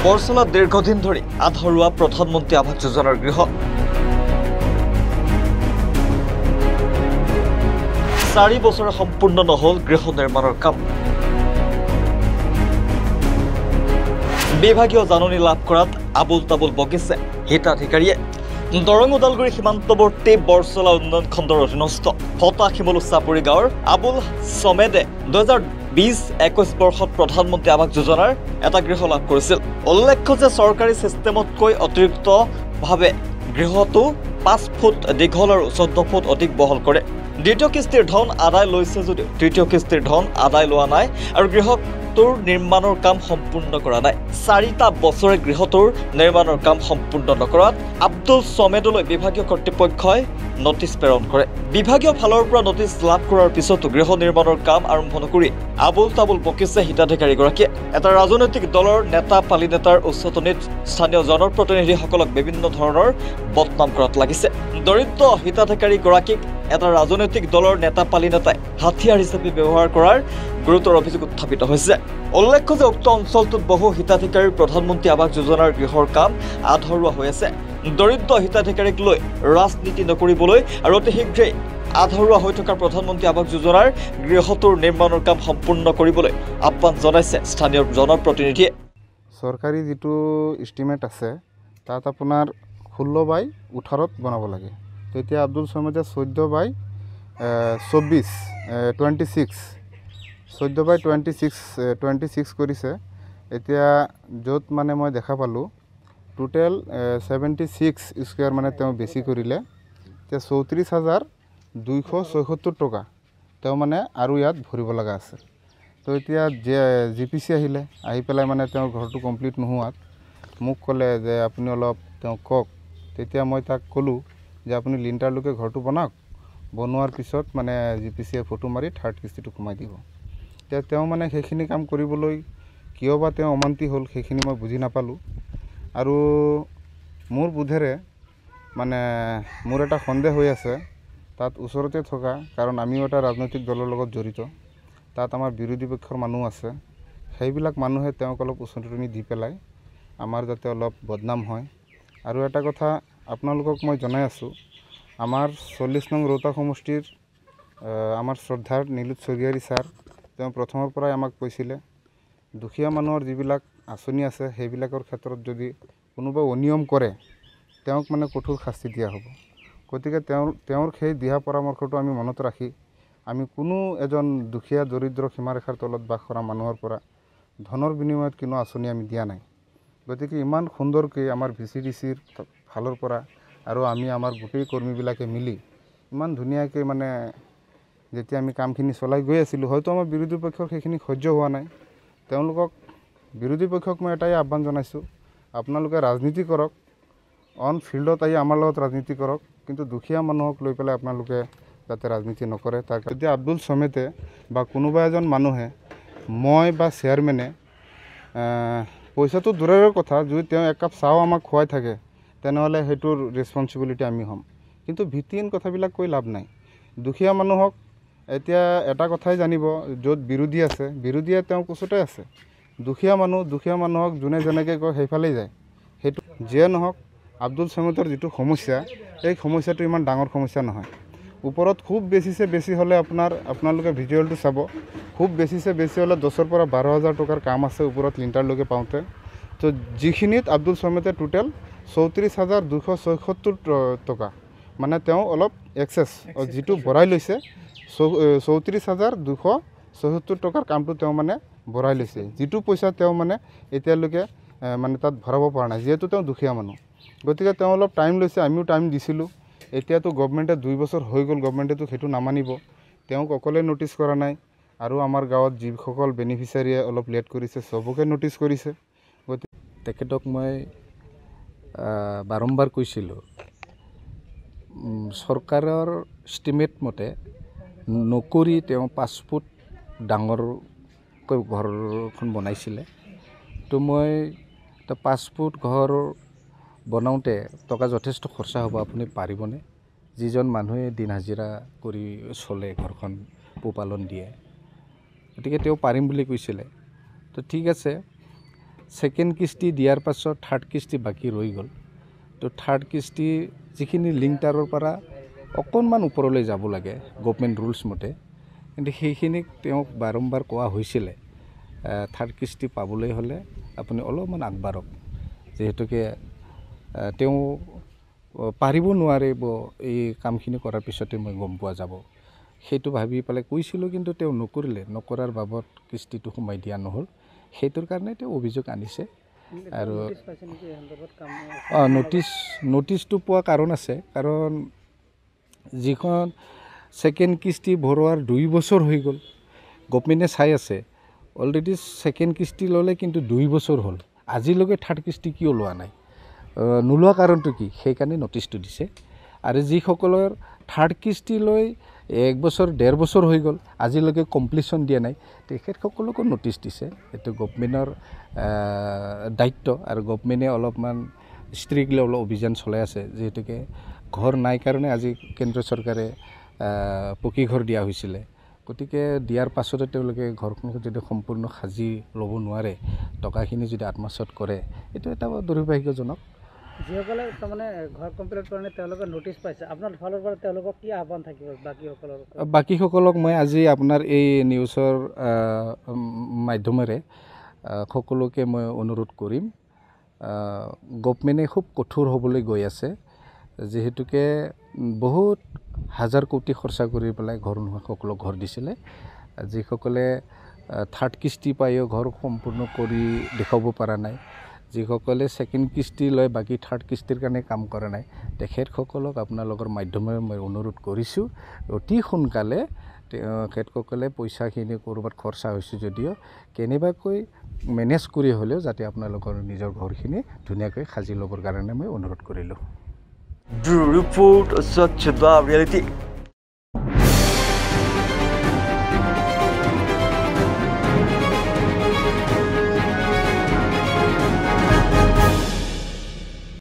বৰচলাত দীৰ্ঘদিন ধৰি আধৰুৱা প্ৰধানমন্ত্ৰী আৱাস যোজনাৰ গৃহ 4 বছৰে সম্পূৰ্ণ নহল গৃহ নিৰ্মাণৰ কাম। বিভাগীয় জাননী লাভ কৰাত আবুল তাবুল বকিছে হিতাধিকাৰীয়ে। দৰং ওদালগুৰি সীমান্তৱৰ্তী বৰচলা উন্নয়ন খণ্ডৰ অধীনস্থ ফটা শিমলু চাপৰি গাঁৱৰ আবুল চমেদে 2020-21 বৰ্ষত প্ৰধানমন্ত্ৰী আৱাস যোজনাৰ এটা গৃহ লাভ কৰিছিল। উল্লেখ্য যে চৰকাৰী চিষ্টেমতকৈ অতিৰিক্তভাৱে গৃহটো 5 ফুট দীঘল আৰু 14 ফুট অধিক বহল কৰে। দ্বিতীয় কিস্তিৰ ধন আদায় লৈছে যদিও তৃতীয় কিস্তিৰ ধন আদায় লোৱা নাই আৰু গৃহটোৰ নিৰ্মাণৰ কাম সম্পূৰ্ণ কৰা নাই। 4টা বছৰে গৃহটোৰ নিৰ্মাণৰ কাম সম্পূৰ্ণ নকৰাত আব্দুল চমেদলৈ বিভাগীয় কৰ্তৃপক্ষই নটিচ প্ৰেৰণ কৰে। বিভাগীয় ফালৰ পৰা নটিচ লাভ কৰাৰ পিছতো গৃহ নিৰ্মাণৰ কাম আৰম্ভ নকৰি আবুল তাবুল বকিছে হিতাধিকাৰীগৰাকীয়ে। এটা ৰাজনৈতিক দলৰ নেতা পালি নেতাৰ উচতনিত স্থানীয় জনপ্ৰতিনিধিসকলক বিভিন্ন ধৰণৰ বদনাম কৰাত লাগিছে। দৰিদ্ৰ হিতাধিকাৰীগৰাকীক এটা ৰাজনৈতিক দলৰ নেতা পালি নেতাই হাতিয়াৰ হিচাপে ব্যৱহাৰ কৰাৰ গুৰুতৰ অভিযোগ উত্থাপিত হৈছে। উল্লেখ্য যে উক্ত অঞ্চলটোত বহু হিতাধিকাৰীৰ প্ৰধানমন্ত্ৰী আৱাস যোজনাৰ গৃহৰ কাম আধৰুৱা হৈ আছে। দৰিদ্ৰ হিতাধিকাৰীক লৈ ৰাজনীতি নকৰিবলৈ আৰু অতি শীঘ্ৰেই আধৰুৱা হৈ থকা প্ৰধানমন্ত্ৰী আৱাস যোজনাৰ গৃহটোৰ নিৰ্মাণৰ কাম সম্পূৰ্ণ কৰিবলৈ আহ্বান জনাইছে স্থানীয় জনপ্ৰতিনিধিয়ে। চৰকাৰী যিটো ইষ্টিমেট আছে তাত আপোনাৰ 16/18 বনাব লাগে। তো এতিয়া আব্দুল চমেদে 14/26 কৰিছে। এতিয়া য'ত মানে মই দেখা পালোঁ টোটেল 76 স্কুৱেৰ মানে তেওঁ বেছি কৰিলে। এতিয়া 34,276 টকা তেওঁ মানে আৰু ইয়াত ভৰিব লগা আছে। তো এতিয়া GPC আহি পেলাই মানে তেওঁৰ ঘৰটো কমপ্লিট নোহোৱাত মোক ক'লে যে আপুনি অলপ তেওঁ কওক। তেতিয়া মই তাক ক'লোঁ যে আপুনি লিণ্টাৰলৈকে ঘৰটো বনাওক, বনোৱাৰ পিছত মানে GPCয়ে ফটো মাৰি 3rd কিস্তিটো সোমাই দিব। এতিয়া তেওঁ মানে সেইখিনি কাম কৰিবলৈ কিয় বা তেওঁ অমান্তি হ'ল সেইখিনি মই বুজি নাপালোঁ। আৰু মোৰ বোধেৰে মানে মোৰ এটা সন্দেহ হৈ আছে তাত ওচৰতে থকা, কাৰণ আমিও এটা ৰাজনৈতিক দলৰ লগত জড়িত, তাত আমাৰ বিৰোধী পক্ষৰ মানুহ আছে। সেইবিলাক মানুহে তেওঁক অলপ উচতনি দি পেলাই আমাৰ যাতে অলপ বদনাম হয়। আৰু এটা কথা আপোনালোকক মই জনাই আছোঁ, আমাৰ 40 নং ৰৌতা সমষ্টিৰ আমাৰ শ্ৰদ্ধাৰ নীলোৎ চৌধুৰী ছাৰ তেওঁ প্ৰথমৰ পৰাই আমাক কৈছিলে দুখীয়া মানুহৰ যিবিলাক আঁচনি আছে সেইবিলাকৰ ক্ষেত্ৰত যদি কোনোবা অনিয়ম কৰে তেওঁক মানে কঠোৰ শাস্তি দিয়া হ'ব। গতিকে তেওঁৰ সেই দিহা পৰামৰ্শটো আমি মনত ৰাখি আমি কোনো এজন দুখীয়া দৰিদ্ৰ সীমাৰেখাৰ তলত বাস কৰা মানুহৰ পৰা ধনৰ বিনিময়ত কোনো আঁচনি আমি দিয়া নাই। গতিকে ইমান সুন্দৰকৈ আমাৰ VCDCৰ ফালৰ পৰা আৰু আমি আমাৰ গোটেই কৰ্মীবিলাকে মিলি ইমান ধুনীয়াকৈ মানে যেতিয়া আমি কামখিনি চলাই গৈ আছিলোঁ, হয়তো আমাৰ বিৰোধী পক্ষৰ সেইখিনি সহ্য হোৱা নাই। তেওঁলোকক বিৰোধী পক্ষক মই এটাই আহ্বান জনাইছোঁ, আপোনালোকে ৰাজনীতি কৰক, অন ফিল্ডত আহি আমাৰ লগত ৰাজনীতি কৰক, কিন্তু দুখীয়া মানুহক লৈ পেলাই আপোনালোকে যাতে ৰাজনীতি নকৰে। তাৰ যদি আব্দুল চমেদে বা কোনোবা এজন মানুহে মই বা চেয়াৰমেনে পইচাটো দূৰৰে কথা, যদি তেওঁ এক কাপ চাহও আমাক খুৱাই থাকে তেনেহ'লে সেইটোৰ ৰেছপঞ্চিবিলিটি আমি হ'ম। কিন্তু ভিত্তিহীন কথাবিলাক কৈ লাভ নাই। দুখীয়া মানুহক এতিয়া এটা কথাই জানিব, য'ত বিৰোধী আছে বিৰোধীয়ে তেওঁক ওচৰতে আছে। দুখীয়া মানুহক যোনে যেনেকৈ কয় সেইফালেই যায়। সেইটো যিয়ে নহওক, আব্দুল চমেদৰ যিটো সমস্যা এই সমস্যাটো ইমান ডাঙৰ সমস্যা নহয়। ওপৰত খুব বেছিছে বেছি হ'লে আপোনালোকে ভিজুৱেলটো চাব, খুব বেছিছে বেছি হ'লে 10,000 পৰা 12,000 টকাৰ কাম আছে ওপৰত লিণ্টাৰলৈকে পাওঁতে। তো যিখিনিত আব্দুল চমেদে টোটেল 34,276 টকা মানে তেওঁ অলপ এক্সেছ যিটো ভৰাই লৈছে, 34,276 টকাৰ কামটো তেওঁ মানে ভৰাই লৈছে। যিটো পইচা তেওঁ মানে এতিয়ালৈকে মানে তাত ভৰাব পৰা নাই, যিহেতু তেওঁ দুখীয়া মানুহ। গতিকে তেওঁ অলপ টাইম লৈছে, আমিও টাইম দিছিলোঁ। এতিয়াতো গভমেণ্টে 2 বছৰ হৈ গ'ল, গভমেণ্টেতো সেইটো নামানিব। তেওঁক অকলে নটিচ কৰা নাই, আৰু আমাৰ গাঁৱত যিসকল বেনিফিচিয়াৰীয়ে অলপ লেট কৰিছে চবকে নটিচ কৰিছে। গতিকে তেখেতক মই বাৰম্বাৰ কৈছিলোঁ, চৰকাৰৰ ইষ্টিমেট মতে নকৰি তেওঁ 5 ফুট ডাঙৰকৈ ঘৰখন বনাইছিলে। তো মই 5 ফুট ঘৰ বনাওঁতে টকা যথেষ্ট খৰচা হ'ব, আপুনি পাৰিবনে? যিজন মানুহে দিন হাজিৰা কৰি চলে, ঘৰখন পোহপালন দিয়ে, গতিকে তেওঁ পাৰিম বুলি কৈছিলে। তো ঠিক আছে, ছেকেণ্ড কিস্তি দিয়াৰ পাছত থাৰ্ড কিস্তি বাকী ৰৈ গ'ল তো থাৰ্ড কিস্তি যিখিনি লিংক তাৰৰ পৰা অকণমান ওপৰলৈ যাব লাগে গভমেণ্ট ৰুলছ মতে কিন্তু সেইখিনিক তেওঁক বাৰম্বাৰ কোৱা হৈছিলে থাৰ্ড কিস্তি পাবলৈ হ'লে আপুনি অলপমান আগবাঢ়ক যিহেতুকে তেওঁ পাৰিব নোৱাৰিব এই কামখিনি কৰাৰ পিছতে মই গম পোৱা যাব সেইটো ভাবি পেলাই কৈছিলোঁ কিন্তু তেওঁ নকৰাৰ বাবদ কিস্তিটো সোমাই দিয়া নহ'ল সেইটোৰ কাৰণে তেওঁ অভিযোগ আনিছে আৰু নটিচটো পোৱা কাৰণ আছে কাৰণ যিখন ছেকেণ্ড কিস্তি ভৰোৱাৰ 2 বছৰ হৈ গ'ল গভমেণ্টে চাই আছে অলৰেডি ছেকেণ্ড কিস্তি ল'লে কিন্তু 2 বছৰ হ'ল আজিলৈকে থাৰ্ড কিস্তি কিয় লোৱা নাই নোলোৱা কাৰণটো কি সেইকাৰণে নটিচটো দিছে আৰু যিসকলৰ থাৰ্ড কিস্তি লৈ 1 বছৰ 1.5 বছৰ হৈ গ'ল আজিলৈকে কমপ্লিশ্যন দিয়া নাই তেখেতসকলকো নটিচ দিছে এইটো গভমেণ্টৰ দায়িত্ব আৰু গভমেণ্টে অলপমান ষ্ট্ৰিক্টলি অলপ অভিযান চলাই আছে যিহেতুকে ঘৰ নাই কাৰণে আজি কেন্দ্ৰ চৰকাৰে পকী ঘৰ দিয়া হৈছিলে গতিকে দিয়াৰ পাছতে তেওঁলোকে ঘৰখন যদি সম্পূৰ্ণ সাজি ল'ব নোৱাৰে টকাখিনি যদি আত্মসাৎ কৰে এইটো এটা দুৰ্ভাগ্যজনক যিসকলে তাৰমানে ঘৰ কমপ্লিট কৰা নাই তেওঁলোকে নটিচ পাইছে আপোনাৰ ফালৰ পৰা তেওঁলোকক কি আহ্বান থাকিব বাকীসকলক মই আজি আপোনাৰ এই নিউজৰ মাধ্যমেৰে সকলোকে মই অনুৰোধ কৰিম গভমেণ্টে খুব কঠোৰ হ'বলৈ গৈ আছে যিহেতুকে বহুত হাজাৰ কোটি খৰচা কৰি পেলাই ঘৰ নোহোৱাসকলক ঘৰ দিছিলে যিসকলে থাৰ্ড কিস্তি পায়ো ঘৰ সম্পূৰ্ণ কৰি দেখুৱাব পৰা নাই যিসকলে ছেকেণ্ড কিস্তি লৈ বাকী থাৰ্ড কিস্তিৰ কাৰণে কাম কৰা নাই তেখেতসকলক আপোনালোকৰ মাধ্যমেৰে মই অনুৰোধ কৰিছোঁ অতি সোনকালে তেখেতসকলে পইচাখিনি ক'ৰবাত খৰচা হৈছে যদিও কেনেবাকৈ মেনেজ কৰি হ'লেও যাতে আপোনালোকৰ নিজৰ ঘৰখিনি ধুনীয়াকৈ সাজি ল'বৰ কাৰণে মই অনুৰোধ কৰিলোঁ ৰিপৰ্ট স্বচ্ছতা ৰিয়েলিটি